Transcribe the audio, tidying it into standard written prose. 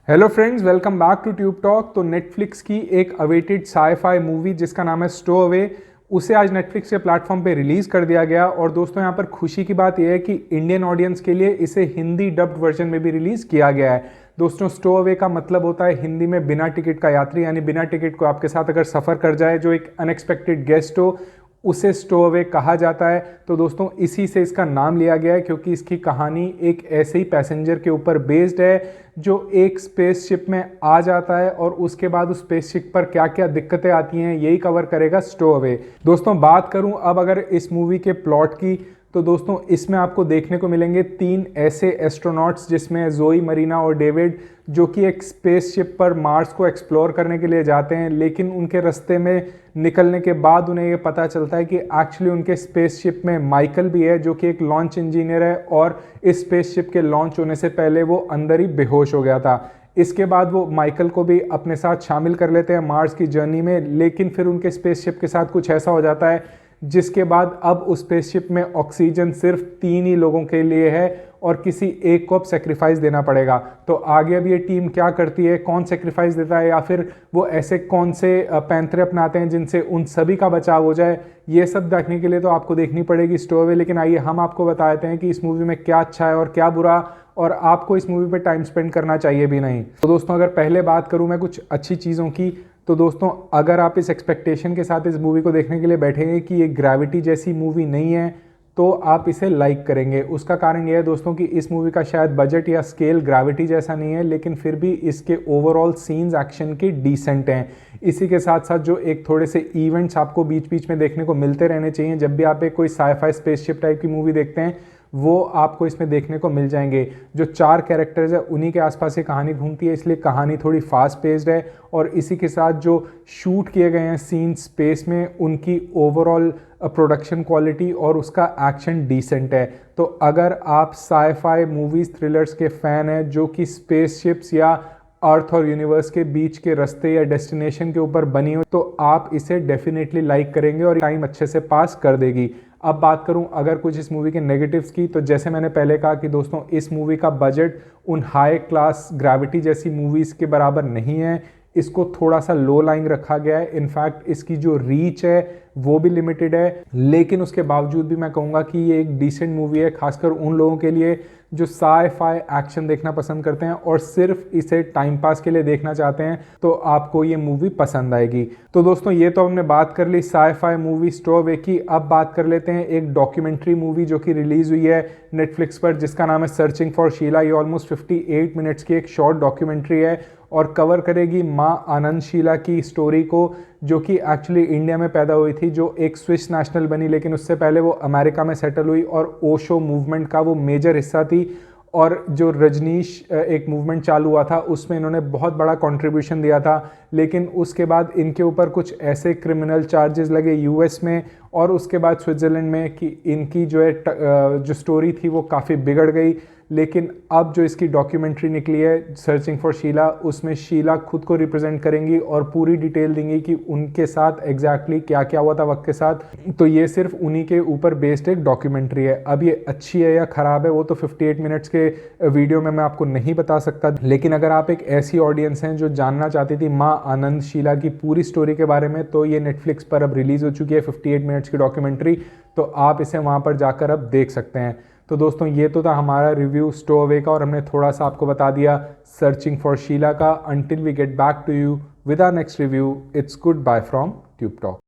Hello friends, welcome back to Tube Talk. तो Netflix की एक अवेटेड साई-फाई मूवी जिसका नाम है स्टो अवे, उसे आज नेटफ्लिक्स के प्लेटफॉर्म पे रिलीज़ कर दिया गया। और दोस्तों यहाँ पर खुशी की बात यह है कि इंडियन ऑडियंस के लिए इसे हिंदी डब्ड वर्जन में भी रिलीज़ किया गया है। दोस्तों, स्टो अवे का मतलब होता है हिंदी में बिना टिकट का यात्री, यानी बिना टिकट को आपके साथ अगर सफ़र कर जाए जो एक अनएक्सपेक्टेड गेस्ट हो, उसे स्टो अवे कहा जाता है। तो दोस्तों इसी से इसका नाम लिया गया है, क्योंकि इसकी कहानी एक ऐसे ही पैसेंजर के ऊपर बेस्ड है जो एक स्पेसशिप में आ जाता है और उसके बाद उस स्पेसशिप पर क्या क्या दिक्कतें आती हैं यही कवर करेगा स्टो अवे। दोस्तों बात करूं अब अगर इस मूवी के प्लॉट की, तो दोस्तों इसमें आपको देखने को मिलेंगे 3 ऐसे एस्ट्रोनॉट्स जिसमें जोई, मरीना और डेविड, जो कि एक स्पेसशिप पर मार्स को एक्सप्लोर करने के लिए जाते हैं। लेकिन उनके रास्ते में निकलने के बाद उन्हें ये पता चलता है कि एक्चुअली उनके स्पेसशिप में माइकल भी है, जो कि एक लॉन्च इंजीनियर है और इस स्पेसशिप के लॉन्च होने से पहले वो अंदर ही बेहोश हो गया था। इसके बाद वो माइकल को भी अपने साथ शामिल कर लेते हैं मार्स की जर्नी में। लेकिन फिर उनके स्पेसशिप के साथ कुछ ऐसा हो जाता है जिसके बाद अब उस स्पेसशिप में ऑक्सीजन सिर्फ 3 ही लोगों के लिए है और किसी एक को अब सेक्रीफाइस देना पड़ेगा। तो आगे अब ये टीम क्या करती है, कौन सेक्रीफाइस देता है, या फिर वो ऐसे कौन से पैंतरे अपनाते हैं जिनसे उन सभी का बचाव हो जाए, ये सब देखने के लिए तो आपको देखनी पड़ेगी स्टो अवे। लेकिन आइए हम आपको बता देते हैं कि इस मूवी में क्या अच्छा है और क्या बुरा, और आपको इस मूवी पर टाइम स्पेंड करना चाहिए भी नहीं। तो दोस्तों अगर पहले बात करूं मैं कुछ अच्छी चीज़ों की, तो दोस्तों अगर आप इस एक्सपेक्टेशन के साथ इस मूवी को देखने के लिए बैठेंगे कि ये ग्रेविटी जैसी मूवी नहीं है, तो आप इसे लाइक करेंगे। उसका कारण यह है दोस्तों कि इस मूवी का शायद बजट या स्केल ग्रेविटी जैसा नहीं है, लेकिन फिर भी इसके ओवरऑल सीन्स एक्शन के डिसेंट हैं। इसी के साथ साथ जो एक थोड़े से इवेंट्स आपको बीच बीच में देखने को मिलते रहने चाहिए जब भी आप एक कोई साई-फाई स्पेसशिप टाइप की मूवी देखते हैं, वो आपको इसमें देखने को मिल जाएंगे। जो 4 कैरेक्टर्स है उन्हीं के आसपास ये कहानी घूमती है, इसलिए कहानी थोड़ी फास्ट पेस्ड है। और इसी के साथ जो शूट किए गए हैं सीन स्पेस में, उनकी ओवरऑल प्रोडक्शन क्वालिटी और उसका एक्शन डिसेंट है। तो अगर आप साई-फाई मूवीज थ्रिलर्स के फैन हैं जो कि स्पेसशिप्स या अर्थ और यूनिवर्स के बीच के रास्ते या डेस्टिनेशन के ऊपर बनी हो, तो आप इसे डेफिनेटली लाइक करेंगे और टाइम अच्छे से पास कर देगी। अब बात करूं अगर कुछ इस मूवी के नेगेटिव्स की, तो जैसे मैंने पहले कहा कि दोस्तों इस मूवी का बजट उन हाई क्लास ग्रेविटी जैसी मूवीज़ के बराबर नहीं है। इसको थोड़ा सा लो लाइंग रखा गया है। इनफैक्ट इसकी जो रीच है वो भी लिमिटेड है। लेकिन उसके बावजूद भी मैं कहूँगा कि ये एक डिसेंट मूवी है, खासकर उन लोगों के लिए जो साई-फाई एक्शन देखना पसंद करते हैं और सिर्फ इसे टाइम पास के लिए देखना चाहते हैं, तो आपको ये मूवी पसंद आएगी। तो दोस्तों ये तो हमने बात कर ली साई-फाई मूवी स्टो अवे की। अब बात कर लेते हैं एक डॉक्यूमेंट्री मूवी जो कि रिलीज़ हुई है नेटफ्लिक्स पर, जिसका नाम है सर्चिंग फॉर शीला। ये ऑलमोस्ट 58 मिनट्स की एक शॉर्ट डॉक्यूमेंट्री है और कवर करेगी माँ आनंद शीला की स्टोरी को, जो कि एक्चुअली इंडिया में पैदा हुई थी, जो एक स्विस नेशनल बनी, लेकिन उससे पहले वो अमेरिका में सेटल हुई और ओशो मूवमेंट का वो मेजर हिस्सा थी। और जो रजनीश एक मूवमेंट चालू हुआ था उसमें इन्होंने बहुत बड़ा कंट्रीब्यूशन दिया था। लेकिन उसके बाद इनके ऊपर कुछ ऐसे क्रिमिनल चार्जेस लगे यूएस में और उसके बाद स्विट्ज़रलैंड में कि इनकी जो है जो स्टोरी थी वो काफ़ी बिगड़ गई। लेकिन अब जो इसकी डॉक्यूमेंट्री निकली है सर्चिंग फॉर शीला, उसमें शीला खुद को रिप्रेजेंट करेंगी और पूरी डिटेल देंगी कि उनके साथ एग्जैक्टली क्या क्या हुआ था वक्त के साथ। तो ये सिर्फ उन्हीं के ऊपर बेस्ड एक डॉक्यूमेंट्री है। अब ये अच्छी है या ख़राब है वो तो 58 मिनट्स के वीडियो में मैं आपको नहीं बता सकता। लेकिन अगर आप एक ऐसी ऑडियंस हैं जो जानना चाहती थी माँ आनंद शीला की पूरी स्टोरी के बारे में, तो ये नेटफ्लिक्स पर अब रिलीज़ हो चुकी है 58 मिनट्स की डॉक्यूमेंट्री, तो आप इसे वहाँ पर जाकर अब देख सकते हैं। तो दोस्तों ये तो था हमारा रिव्यू स्टो अवे का, और हमने थोड़ा सा आपको बता दिया सर्चिंग फॉर शीला का। Until we get back to you with our next review, it's goodbye from Tube talk.